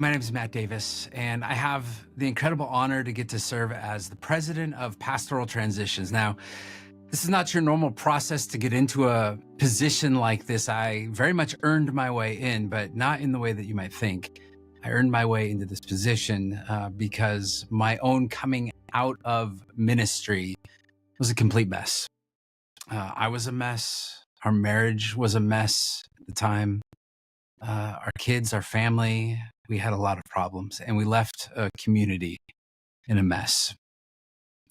My name is Matt Davis, and I have the incredible honor to get to serve as the president of Pastoral Transitions. Now, this is not your normal process to get into a position like this. I very much earned my way in, but not in the way that you might think. I earned my way into this position because my own coming out of ministry was a complete mess. I was a mess. Our marriage was a mess at the time. Our kids, our family, we had a lot of problems, and we left a community in a mess.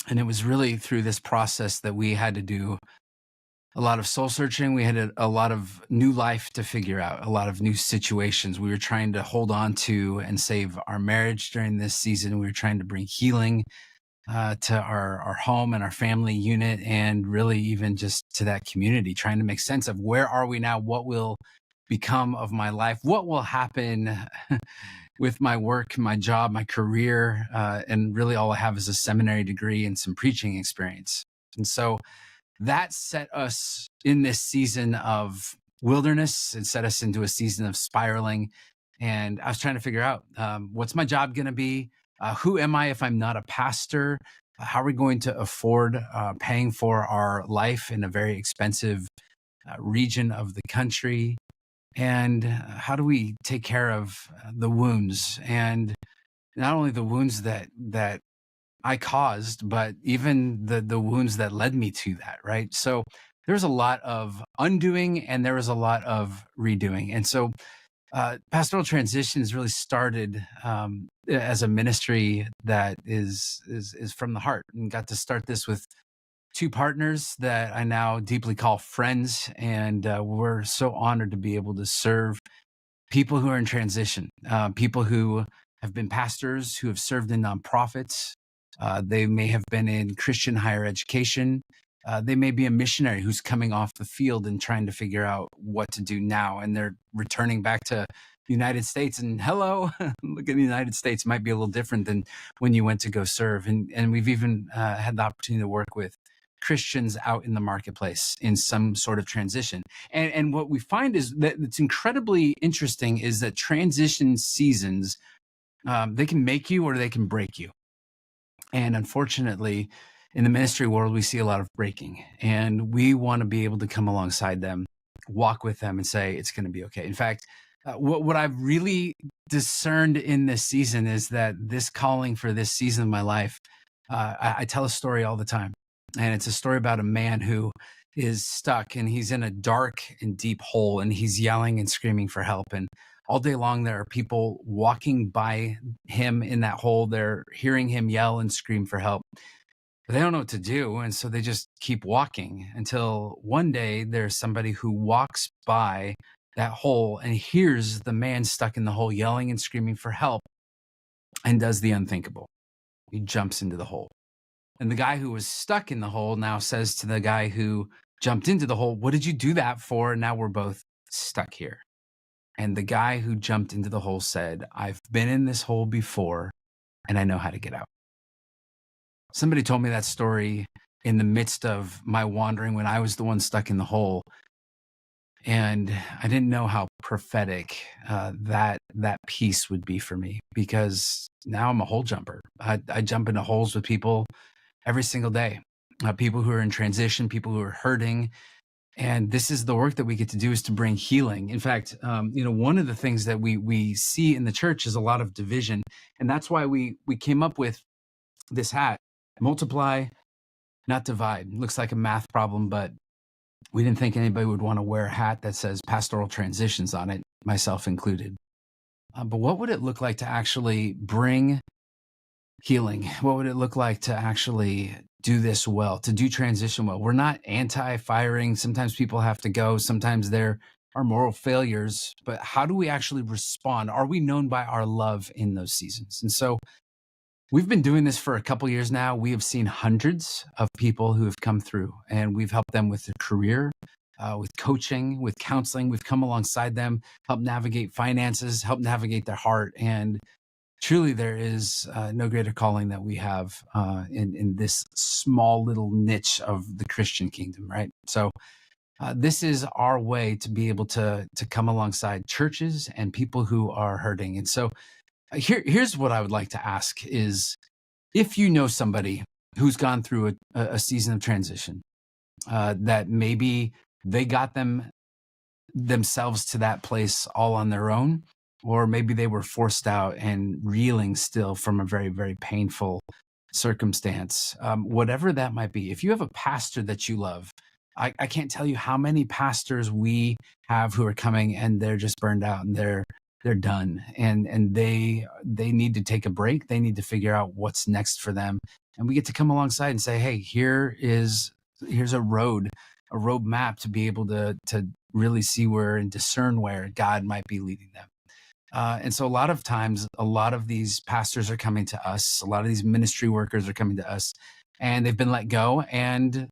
And it was really through this process that we had to do a lot of soul searching. We had a lot of new life to figure out, a lot of new situations. We were trying to hold on to and save our marriage during this season. We were trying to bring healing to our home and our family unit, and really even just to that community, trying to make sense of where are we now, what will become of my life, what will happen with my work, my job, my career, and really all I have is a seminary degree and some preaching experience. And so that set us in this season of wilderness. It set us into a season of spiraling. And I was trying to figure out what's my job going to be? Who am I if I'm not a pastor? How are we going to afford paying for our life in a very expensive region of the country? And how do we take care of the wounds, and not only the wounds that I caused, but even the wounds that led me to that, right? So there's a lot of undoing and there was a lot of redoing. And so Pastoral Transitions really started as a ministry that is from the heart, and got to start this with two partners that I now deeply call friends. And we're so honored to be able to serve people who are in transition, people who have been pastors, who have served in nonprofits. They may have been in Christian higher education. They may be a missionary who's coming off the field and trying to figure out what to do now. And they're returning back to the United States. And hello, look at the United States. It might be a little different than when you went to go serve. And we've even had the opportunity to work with Christians out in the marketplace in some sort of transition. And what we find is that it's incredibly interesting is that transition seasons, they can make you or they can break you. And unfortunately, in the ministry world, we see a lot of breaking, and we want to be able to come alongside them, walk with them, and say, it's going to be okay. In fact, what I've really discerned in this season is that this calling for this season of my life, I tell a story all the time. And it's a story about a man who is stuck, and he's in a dark and deep hole, and he's yelling and screaming for help. And all day long, there are people walking by him in that hole. They're hearing him yell and scream for help, but they don't know what to do. And so they just keep walking until one day there's somebody who walks by that hole and hears the man stuck in the hole yelling and screaming for help, and does the unthinkable. He jumps into the hole. And the guy who was stuck in the hole now says to the guy who jumped into the hole, what did you do that for? Now we're both stuck here. And the guy who jumped into the hole said, I've been in this hole before and I know how to get out. Somebody told me that story in the midst of my wandering when I was the one stuck in the hole. And I didn't know how prophetic that piece would be for me, because now I'm a hole jumper. I jump into holes with people every single day, people who are in transition, people who are hurting. And this is the work that we get to do, is to bring healing. In fact, one of the things that we see in the church is a lot of division. And that's why we came up with this hat: multiply, not divide. It looks like a math problem, but we didn't think anybody would want to wear a hat that says Pastoral Transitions on it, myself included. But what would it look like to actually bring healing? What would it look like to actually do this well, to do transition well? We're not anti-firing. Sometimes people have to go. Sometimes there are moral failures. But how do we actually respond? Are we known by our love in those seasons? And so we've been doing this for a couple years now. We have seen hundreds of people who have come through, and we've helped them with their career, with coaching, with counseling. We've come alongside them, helped navigate finances, helped navigate their heart. And truly, there is no greater calling that we have in this small little niche of the Christian kingdom, right? So this is our way to be able to come alongside churches and people who are hurting. And so Here's what I would like to ask is, if you know somebody who's gone through a season of transition, that maybe they got themselves to that place all on their own, or maybe they were forced out and reeling still from a very, very painful circumstance, whatever that might be. If you have a pastor that you love, I can't tell you how many pastors we have who are coming and they're just burned out and they're done, and they need to take a break. They need to figure out what's next for them, and we get to come alongside and say, hey, here's a road map to be able to really see where and discern where God might be leading them. And so a lot of times, a lot of these pastors are coming to us, a lot of these ministry workers are coming to us, and they've been let go and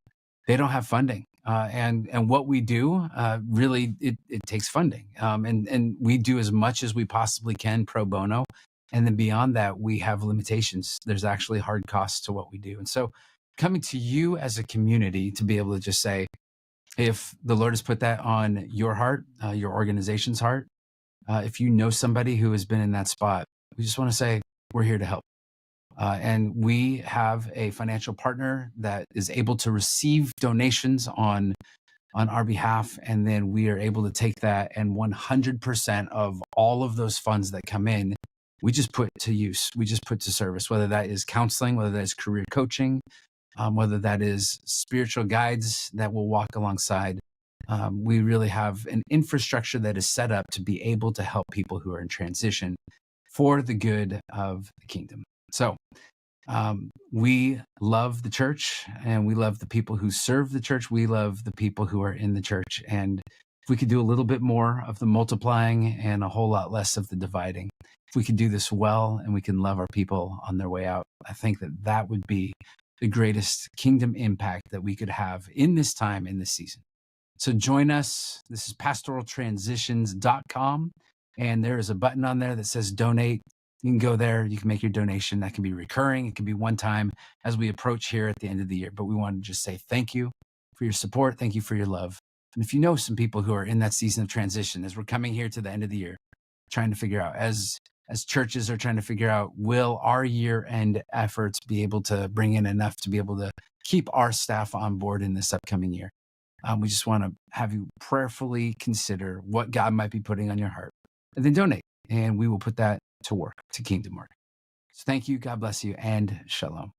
they don't have funding. And what we do, really, it takes funding. And we do as much as we possibly can pro bono. And then beyond that, we have limitations. There's actually hard costs to what we do. And so coming to you as a community to be able to just say, if the Lord has put that on your heart, your organization's heart, if you know somebody who has been in that spot, we just want to say, we're here to help. And we have a financial partner that is able to receive donations on our behalf. And then we are able to take that, and 100% of all of those funds that come in, we just put to use. We just put to service, whether that is counseling, whether that is career coaching, whether that is spiritual guides that will walk alongside. We really have an infrastructure that is set up to be able to help people who are in transition for the good of the kingdom. So we love the church, and we love the people who serve the church. We love the people who are in the church. And if we could do a little bit more of the multiplying and a whole lot less of the dividing, if we could do this well and we can love our people on their way out, I think that that would be the greatest kingdom impact that we could have in this time, in this season. So join us. This is pastoraltransitions.com. And there is a button on there that says donate. You can go there. You can make your donation. That can be recurring. It can be one time as we approach here at the end of the year. But we want to just say thank you for your support. Thank you for your love. And if you know some people who are in that season of transition, as we're coming here to the end of the year, trying to figure out, as churches are trying to figure out, will our year-end efforts be able to bring in enough to be able to keep our staff on board in this upcoming year? We just want to have you prayerfully consider what God might be putting on your heart, and then donate, and we will put that to work, to kingdom work. So thank you. God bless you, and shalom.